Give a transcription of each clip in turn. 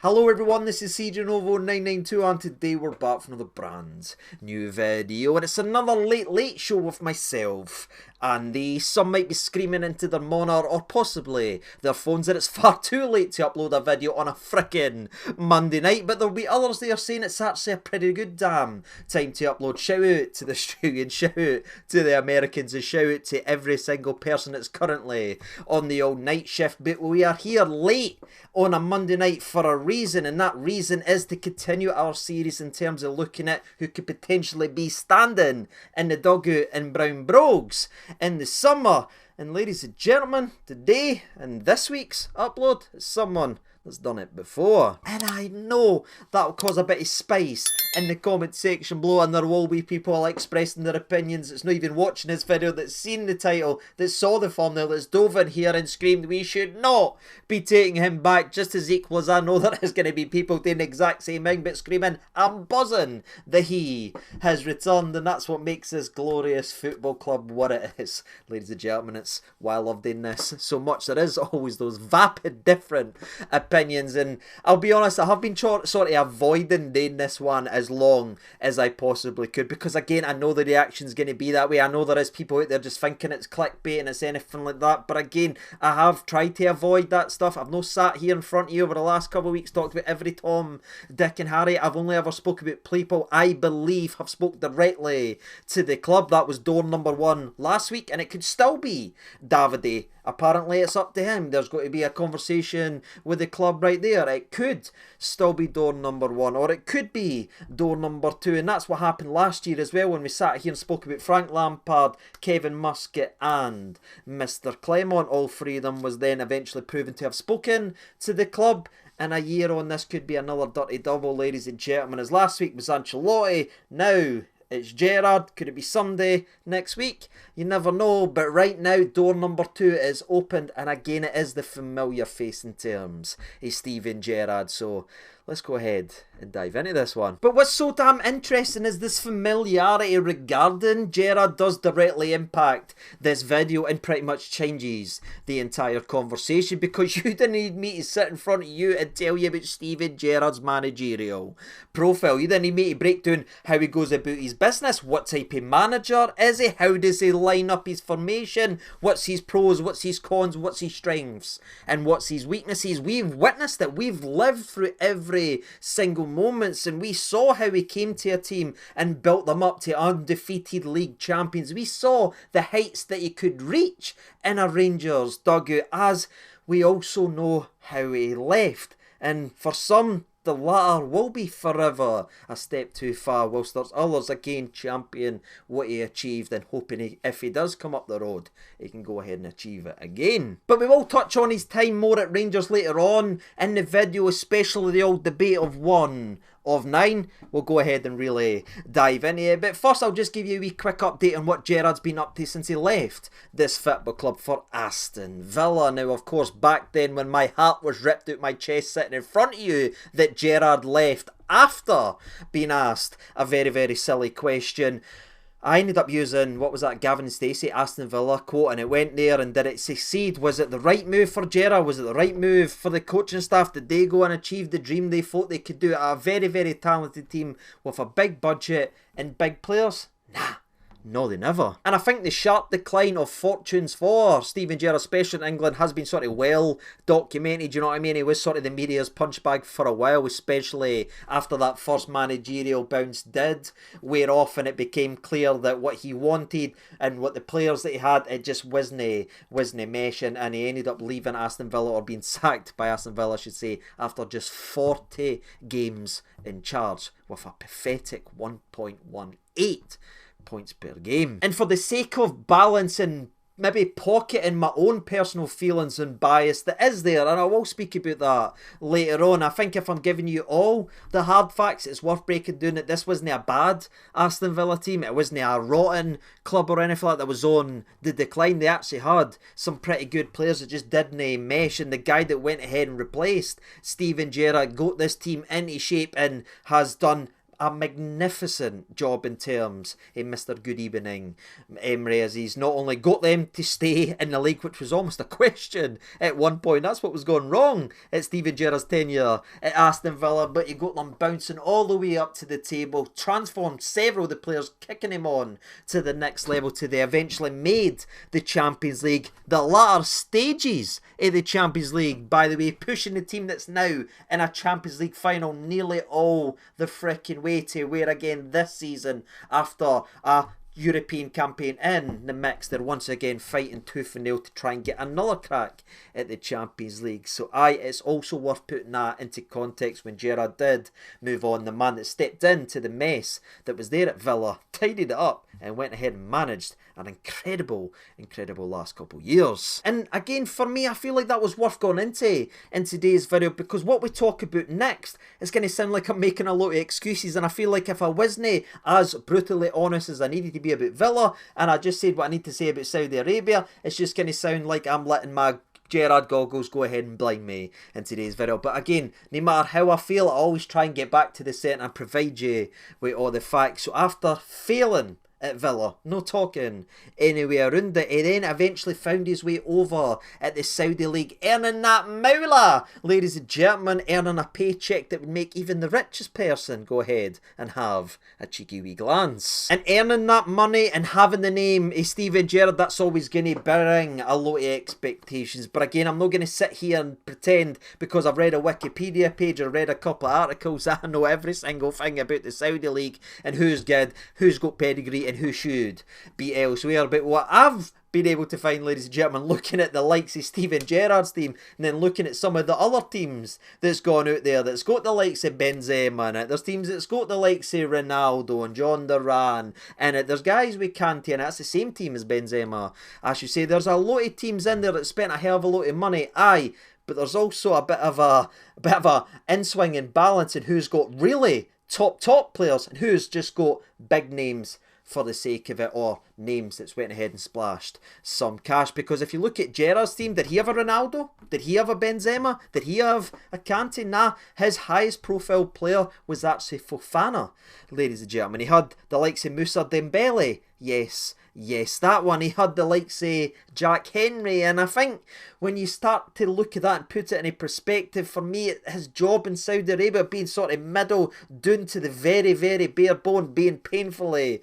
Hello everyone, this is CJNovo992 and today we're back for another brand new video, and it's another late show with myself. And some might be screaming into their monitor or possibly their phones that it's far too late to upload a video on a frickin' Monday night, but there'll be others there saying it's actually a pretty good damn time to upload. Shout out to the Australians, shout out to the Americans, and shout out to every single person that's currently on the old night shift. But we are here late on a Monday night for a reason, and that reason is to continue our series in terms of looking at who could potentially be standing in the dugout in Brown Brogues in the summer. And ladies and gentlemen, today and this week's upload is someone that's done it before. And I know that'll cause a bit of spice in the comment section below, and there will be people expressing their opinions that's not even watching this video, that's seen the title, that saw the thumbnail, that's dove in here and screamed we should not be taking him back, just as equal as I know there is going to be people doing the exact same thing but screaming I'm buzzing that he has returned. And that's what makes this glorious football club what it is, ladies and gentlemen. It's why I love doing this so much. There is always those vapid different opinions, and I'll be honest, I have been sort of avoiding doing this one as long as I possibly could, because again I know the reaction's going to be that way. I know there is people out there just thinking it's clickbait and it's anything like that, but again I have tried to avoid that stuff. I've not sat here in front of you over the last couple of weeks talked about every Tom, Dick and Harry. I've only ever spoke about people I believe have spoke directly to the club. That was door number one last week, and it could still be Davide. Apparently it's up to him. There's going to be a conversation with the club right there. It could still be door number one, or it could be door number two, and that's what happened last year as well when we sat here and spoke about Frank Lampard, Kevin Muscat and Mr. Clement. All three of them was then eventually proven to have spoken to the club. And a year on, this could be another dirty double, ladies and gentlemen, as last week was Ancelotti, now it's Gerrard. Could it be Sunday next week? You never know, but right now door number two is opened, and again it is the familiar face in terms of Steven Gerrard. So let's go ahead and dive into this one. But what's so damn interesting is this familiarity regarding Gerrard does directly impact this video and pretty much changes the entire conversation, because you didn't need me to sit in front of you and tell you about Steven Gerrard's managerial profile. You didn't need me to break down how he goes about his business, what type of manager is he, how does he line up his formation, what's his pros, what's his cons, what's his strengths and what's his weaknesses. We've witnessed it, we've lived through every single moments, and we saw how he came to a team and built them up to undefeated league champions. We saw the heights that he could reach in a Rangers dugout, as we also know how he left. And for some, the latter will be forever a step too far, whilst there's others again champion what he achieved and hoping if he does come up the road, he can go ahead and achieve it again. But we will touch on his time more at Rangers later on in the video, especially the old debate of 1 of 9. We'll go ahead and really dive into it. But first I'll just give you a wee quick update on what Gerrard's been up to since he left this football club for Aston Villa. Now of course back then when my heart was ripped out my chest sitting in front of you that Gerrard left after being asked a very silly question, I ended up using, what was that, Gavin Stacey, Aston Villa quote, and it went there. And did it succeed? Was it the right move for Gerrard? Was it the right move for the coaching staff? Did they go and achieve the dream they thought they could do at a very talented team with a big budget and big players? Nah. No, they never. And I think the sharp decline of fortunes for Steven Gerrard, especially in England, has been sort of well documented, you know what I mean? He was sort of the media's punch bag for a while, especially after that first managerial bounce did wear off and it became clear that what he wanted and what the players that he had, it just wasn't meshing, and he ended up leaving Aston Villa, or being sacked by Aston Villa I should say, after just 40 games in charge with a pathetic 1.18 points per game. And for the sake of balance and maybe pocketing my own personal feelings and bias that is there, and I will speak about that later on, I think if I'm giving you all the hard facts, it's worth breaking down that this wasn't a bad Aston Villa team, it wasn't a rotten club or anything like that was on the decline. They actually had some pretty good players that just didn't mesh, and the guy that went ahead and replaced Steven Gerrard got this team into shape and has done a magnificent job in terms of Mr. Good Evening Emery, as he's not only got them to stay in the league, which was almost a question at one point. That's what was going wrong at Steven Gerrard's tenure at Aston Villa, but he got them bouncing all the way up to the table, transformed several of the players, kicking him on to the next level till they eventually made the Champions League, the latter stages of the Champions League, by the way, pushing the team that's now in a Champions League final nearly all the frickin' way to where again this season, after a European campaign in the mix, they're once again fighting tooth and nail to try and get another crack at the Champions League. So it's also worth putting that into context when Gerrard did move on, the man that stepped into the mess that was there at Villa, tidied it up and went ahead and managed an incredible last couple of years. And again, for me, I feel like that was worth going into in today's video, because what we talk about next is going to sound like I'm making a lot of excuses, and I feel like if I wasn't as brutally honest as I needed to be about Villa, and I just said what I need to say about Saudi Arabia, it's just going to sound like I'm letting my Gerrard goggles go ahead and blind me in today's video. But again, no matter how I feel, I always try and get back to the set and provide you with all the facts. So after failing at Villa, no talking anywhere around it, he then eventually found his way over at the Saudi League, earning that moolah, ladies and gentlemen, earning a paycheck that would make even the richest person go ahead and have a cheeky wee glance. And earning that money and having the name of Steven Gerrard, that's always going to bring a lot of expectations. But again, I'm not going to sit here and pretend because I've read a Wikipedia page or read a couple of articles that I know every single thing about the Saudi League and who's good, who's got pedigree and who should be elsewhere. But what I've been able to find, ladies and gentlemen, looking at the likes of Steven Gerrard's team and then looking at some of the other teams that's gone out there, that's got the likes of Benzema in it, there's teams that's got the likes of Ronaldo and John Duran in it, there's guys with Kanté, and that's the same team as Benzema, I should say. There's a lot of teams in there that spent a hell of a lot of money, aye, but there's also a bit of a in-swing and balance in who's got really top players and who's just got big names for the sake of it, or names that's went ahead and splashed some cash. Because if you look at Gerrard's team, did he have a Ronaldo? Did he have a Benzema? Did he have a Kanté? Nah, his highest profile player was actually Fofana, ladies and gentlemen. He had the likes of Moussa Dembele, yes, that one. He had the likes of Jack Henry, and I think when you start to look at that and put it in perspective, for me, his job in Saudi Arabia being sort of middle, down to the very bare bone, being painfully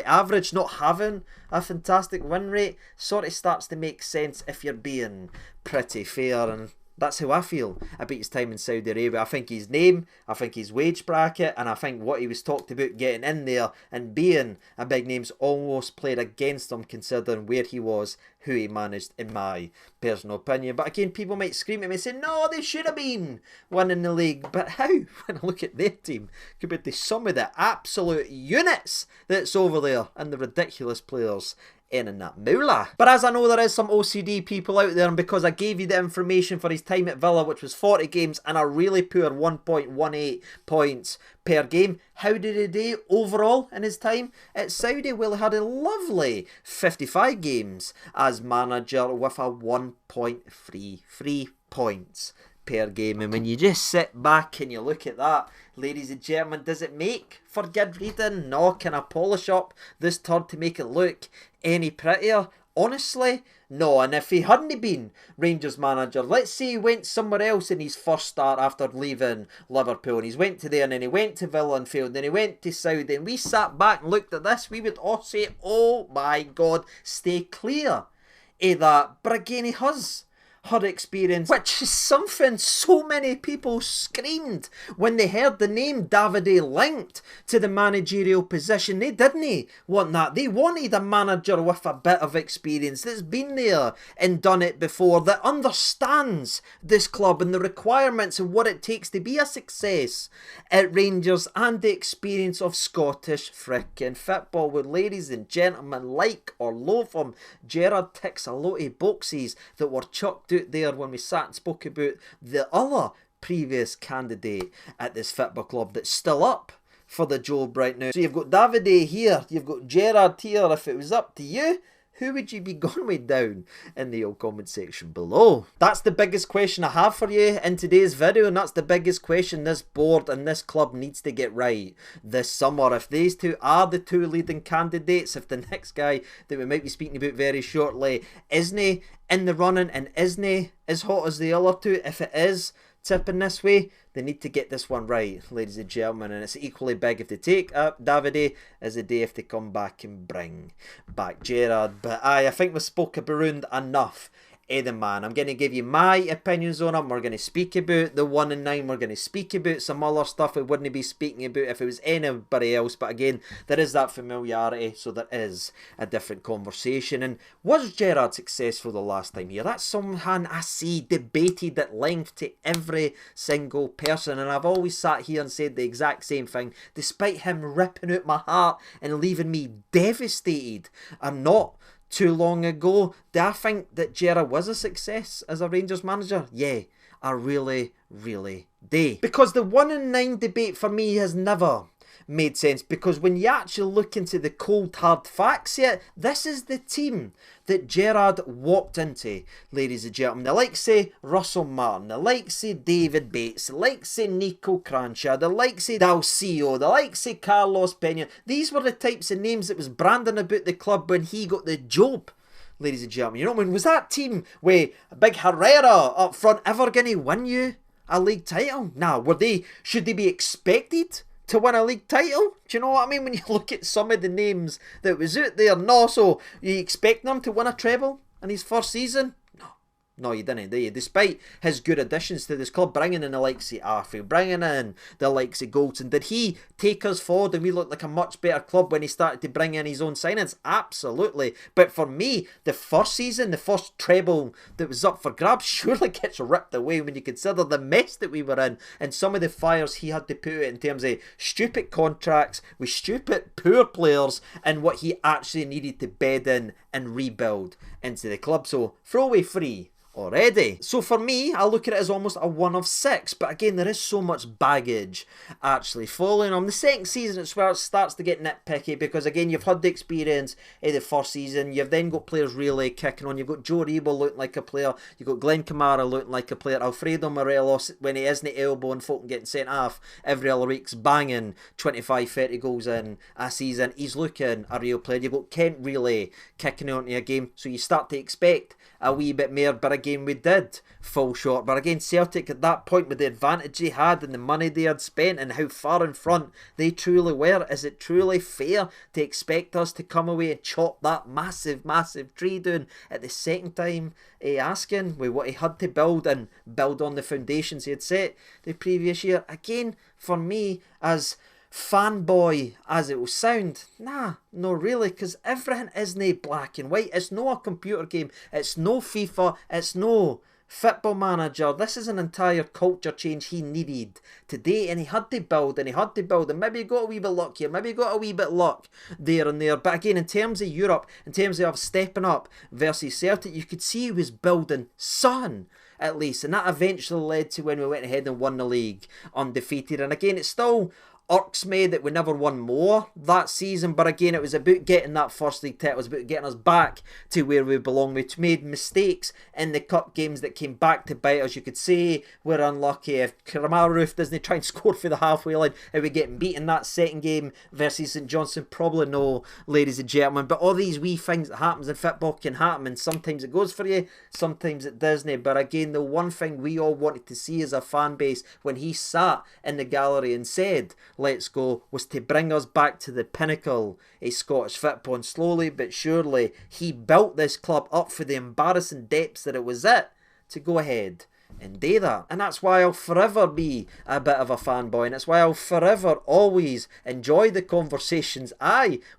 average, not having a fantastic win rate, sort of starts to make sense if you're being pretty fair. And that's how I feel about his time in Saudi Arabia. I think his name, I think his wage bracket, and I think what he was talked about getting in there and being a big name's almost played against him, considering where he was, who he managed, in my personal opinion. But again, people might scream at me and say, no, they should have been winning the league. But how? When I look at their team compared to some of the absolute units that's over there and the ridiculous players earning that moolah. But as I know there is some OCD people out there, and because I gave you the information for his time at Villa, which was 40 games and a really poor 1.18 points per game, how did he do overall in his time at Saudi? Well, he had a lovely 55 games as manager with a 1.33 points per game. And when you just sit back and you look at that, ladies and gentlemen, does it make for good reading? No. Can I polish up this turd to make it look any prettier? Honestly, no. And if he hadn't been Rangers manager, let's say he went somewhere else in his first start after leaving Liverpool, and he's went to there, and then he went to Villa and failed, and then he went to Saudi, and we sat back and looked at this, we would all say, oh my God, stay clear of that. But again, he has had experience, which is something so many people screamed when they heard the name Davide linked to the managerial position. They didn't want that. They wanted a manager with a bit of experience, that's been there and done it before, that understands this club and the requirements and what it takes to be a success at Rangers, and the experience of Scottish frickin' football. With, ladies and gentlemen, like or loathe him, Gerrard ticks a lot of boxes that were chucked out there when we sat and spoke about the other previous candidate at this football club that's still up for the job right now. So you've got Davide here, you've got Gerrard here. If it was up to you, who would you be going with down in the old comment section below? That's the biggest question I have for you in today's video, and that's the biggest question this board and this club needs to get right this summer. If these two are the two leading candidates, if the next guy that we might be speaking about very shortly isn't in the running and isn't as hot as the other two, if it is tipping this way, they need to get this one right, ladies and gentlemen, and it's equally big if they take up Davide as a day if they come back and bring back Gerrard. But I think we spoke around enough the man. I'm going to give you my opinions on him. We're going to speak about the 1 and 9. We're going to speak about some other stuff we wouldn't be speaking about if it was anybody else. But again, there is that familiarity, so there is a different conversation. And was Gerrard successful the last time here? That's someone I see debated at length to every single person. And I've always sat here and said the exact same thing, despite him ripping out my heart and leaving me devastated. I'm not too long ago. Do I think that Gerrard was a success as a Rangers manager? Yeah, I really, really do. Because the 1 and 9 debate for me has never made sense, because when you actually look into the cold hard facts here, this is the team that Gerrard walked into, ladies and gentlemen. The likes of Russell Martin, the likes of David Bates, the likes of Nico Cranshaw, the likes of Dalcio, the likes of Carlos Pena. These were the types of names that was branding about the club when he got the job, ladies and gentlemen. You know what I mean? Was that team with Big Herrera up front ever going to win you a league title? Nah, should they be expected to win a league title? Do you know what I mean? When you look at some of the names that was out there, no, so you expect them to win a treble in his first season? No, you didn't, do you? Despite his good additions to this club, bringing in the likes of Arfield, bringing in the likes of Goldson, did he take us forward and we looked like a much better club when he started to bring in his own signings? Absolutely. But for me, the first season, the first treble that was up for grabs surely gets ripped away when you consider the mess that we were in and some of the fires he had to put out in terms of stupid contracts with stupid poor players and what he actually needed to bed in and rebuild into the club. So, throwaway free already. So for me, I look at it as almost a 1 of 6, but again, there is so much baggage actually following on. The second season, it's where it starts to get nitpicky, because again, you've had the experience in the first season, you've then got players really kicking on, you've got Joe Rebo looking like a player, you've got Glenn Kamara looking like a player, Alfredo Morelos, when he isn't elbowing folk and getting sent off every other week's banging 25-30 goals in a season, he's looking a real player. You've got Kent really kicking on to a game, so you start to expect a wee bit more, but again, we did fall short. But again, Celtic at that point, with the advantage they had and the money they had spent and how far in front they truly were, is it truly fair to expect us to come away and chop that massive, massive tree down at the second time asking with what he had to build and build on the foundations he had set the previous year? Again, for me, as fanboy as it will sound, nah, no really, because everything isn't black and white. It's no a computer game, it's no FIFA, it's no Football Manager. This is an entire culture change he needed today, and he had to build, and maybe he got a wee bit luck here, maybe he got a wee bit luck there and there. But again, in terms of Europe, in terms of stepping up versus Celtic, you could see he was building something at least, and that eventually led to when we went ahead and won the league undefeated. And again, it's still irks me that we never won more that season, but again, it was about getting that first league title. It was about getting us back to where we belong. We made mistakes in the cup games that came back to bite us. You could say we're unlucky. If Karamaroof doesn't try and score for the halfway line, are we getting beaten that second game versus St Johnstone? Probably no, ladies and gentlemen. But all these wee things that happens in football can happen, and sometimes it goes for you, sometimes it doesn't. But again, the one thing we all wanted to see as a fan base when he sat in the gallery and said, "Let's go," was to bring us back to the pinnacle of Scottish football. And slowly but surely, he built this club up for the embarrassing depths that it was at to go ahead and do that. And that's why I'll forever be a bit of a fanboy, and that's why I'll forever always enjoy the conversations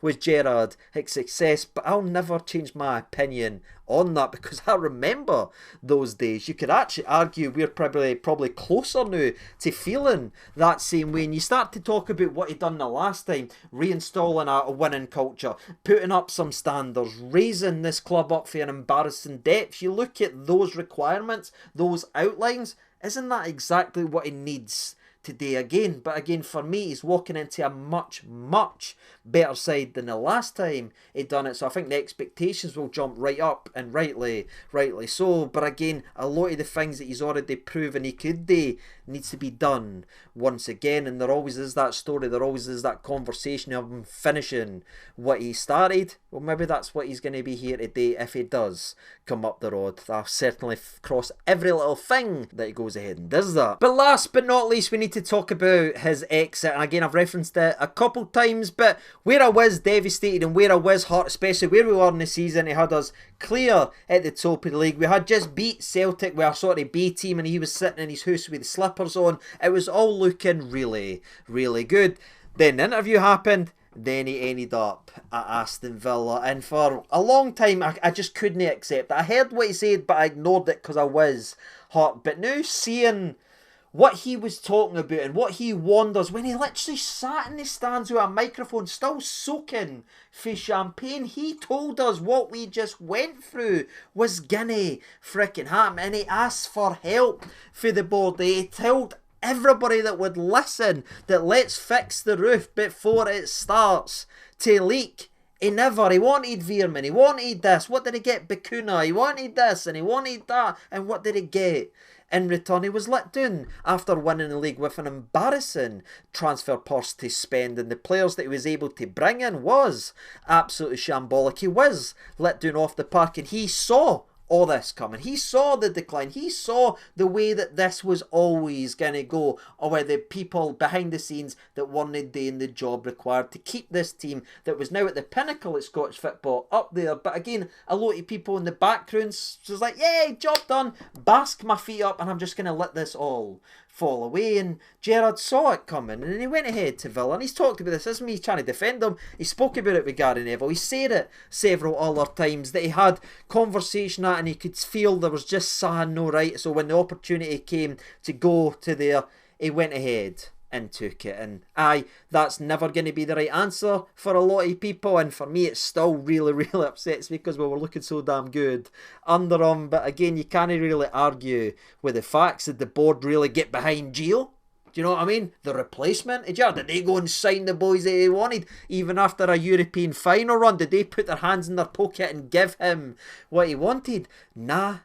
with Gerrard at success, but I'll never change my opinion on that, because I remember those days. You could actually argue we're probably closer now to feeling that same way. And you start to talk about what he done the last time, reinstalling a winning culture, putting up some standards, raising this club up for an embarrassing depth. You look at those requirements, those outlines, isn't that exactly what he needs today again. But again, for me, he's walking into a much, much better side than the last time he done it. So I think the expectations will jump right up, and rightly so. But again, a lot of the things that he's already proven he could do needs to be done once again. And there always is that story, there always is that conversation of him finishing what he started. Well, maybe that's what he's going to be here today if he does come up the road. I'll certainly cross every little thing that he goes ahead and does that. But last but not least, we need to talk about his exit. And again, I've referenced it a couple times, but where I was devastated and where I was hurt, especially where we were in the season, he had us clear at the top of the league. We had just beat Celtic with our sort of B team, and he was sitting in his house with the slippers on. It was all looking really, really good. Then the interview happened. Then he ended up at Aston Villa, and for a long time I just couldn't accept it. I heard what he said, but I ignored it because I was hurt. But now seeing what he was talking about and what he wonders when he literally sat in the stands with a microphone still soaking for champagne, he told us what we just went through was gonna fricking happen, and he asked for help for the board. He told everybody that would listen that let's fix the roof before it starts to leak. He wanted Veerman, he wanted this, what did he get? Bakuna, he wanted this and he wanted that, and what did he get? In return, he was let down after winning the league with an embarrassing transfer purse to spend, and the players that he was able to bring in was absolutely shambolic. He was let down off the park, and he saw all this coming. He saw the decline. He saw the way that this was always going to go, or where the people behind the scenes that weren't doing the job required to keep this team that was now at the pinnacle of Scottish football up there. But again, a lot of people in the background was like, yay, job done, bask my feet up, and I'm just going to let this all fall away. And Gerrard saw it coming, and he went ahead to Villa, and he's talked about this. This isn't me trying to defend him. He spoke about it with Gary Neville. He said it several other times that he had conversation at, and he could feel there was just something no right. So when the opportunity came to go to there, he went ahead and took it. And aye, that's never going to be the right answer for a lot of people, and for me it still really, really upsets me because we were looking so damn good under him. But again, you can't really argue with the facts. Did the board really get behind Gio? Do you know what I mean? The replacement of Gerrard, did they go and sign the boys that they wanted? Even after a European final run, did they put their hands in their pocket and give him what he wanted? Nah.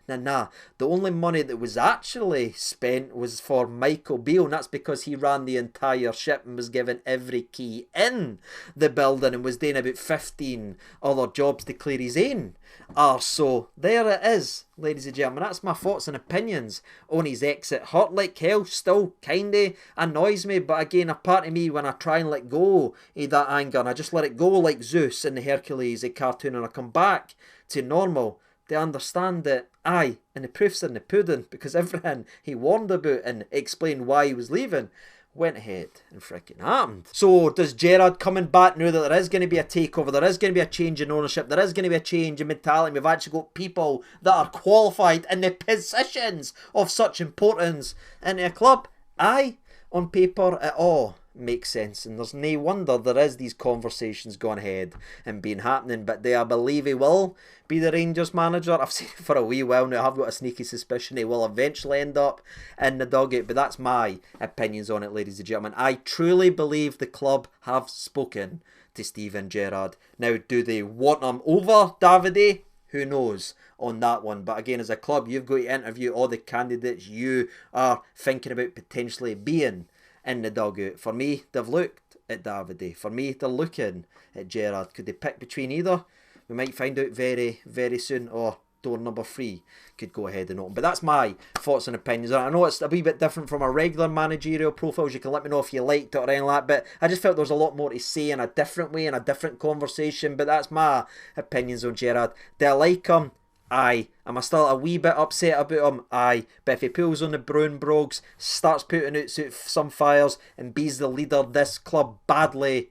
The only money that was actually spent was for Michael Beale, and that's because he ran the entire ship and was given every key in the building and was doing about 15 other jobs to clear his own arse. So there it is, ladies and gentlemen. That's my thoughts and opinions on his exit. Hurt like hell, still kinda annoys me, but again, a part of me, when I try and let go of that anger and I just let it go like Zeus in the Hercules cartoon, and I come back to normal, they understand that, aye, and the proof's in the pudding, because everything he warned about and explained why he was leaving went ahead and freaking happened. So does Gerrard coming back now that there is going to be a takeover, there is going to be a change in ownership, there is going to be a change in mentality, we've actually got people that are qualified in the positions of such importance in a club? Aye, on paper it all makes sense, and there's no wonder there is these conversations going ahead and been happening. But do I believe he will be the Rangers manager? I've seen it for a wee while now. I've got a sneaky suspicion he will eventually end up in the dugout, but that's my opinions on it, ladies and gentlemen. I truly believe the club have spoken to Steven Gerrard. Now, do they want him over Davide? Who knows on that one. But again, as a club, you've got to interview all the candidates you are thinking about potentially being in the dugout. For me, they've looked at Davide. For me, they're looking at Gerrard. Could they pick between either? We might find out very, very soon. Or door number 3 could go ahead and open. But that's my thoughts and opinions. I know it's a wee bit different from our regular managerial profiles. You can let me know if you liked it or anything like that. But I just felt there was a lot more to say in a different way, in a different conversation. But that's my opinions on Gerrard. Do I like him? Aye. Am I still a wee bit upset about him? Aye. But if he pulls on the brown brogues, starts putting out some fires, and be's the leader this club badly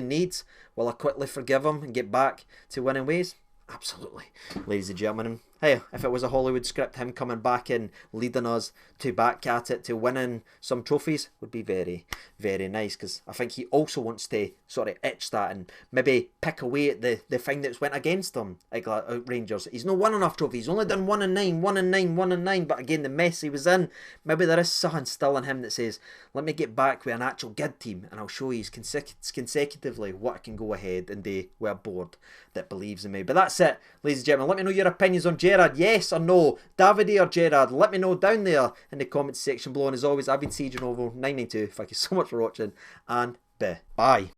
needs, will I quickly forgive him and get back to winning ways? Absolutely. Ladies and gentlemen, hey, if it was a Hollywood script, him coming back and leading us to back at it, to winning some trophies, would be very, very nice, because I think he also wants to sort of itch that and maybe pick away at the thing that's went against him at Rangers. He's not won enough trophies. He's only done 1 and 9, 1 and 9, 1 and 9, but again, the mess he was in, maybe there is something still in him that says, let me get back with an actual good team and I'll show you consecutively what I can go ahead and do with a board that believes in me. But that's it, ladies and gentlemen. Let me know your opinions on Gerrard, yes or no, Davide or Gerrard. Let me know down there in the comments section below. And as always, I've been CJ Novo 992. Thank you so much for watching, and bye.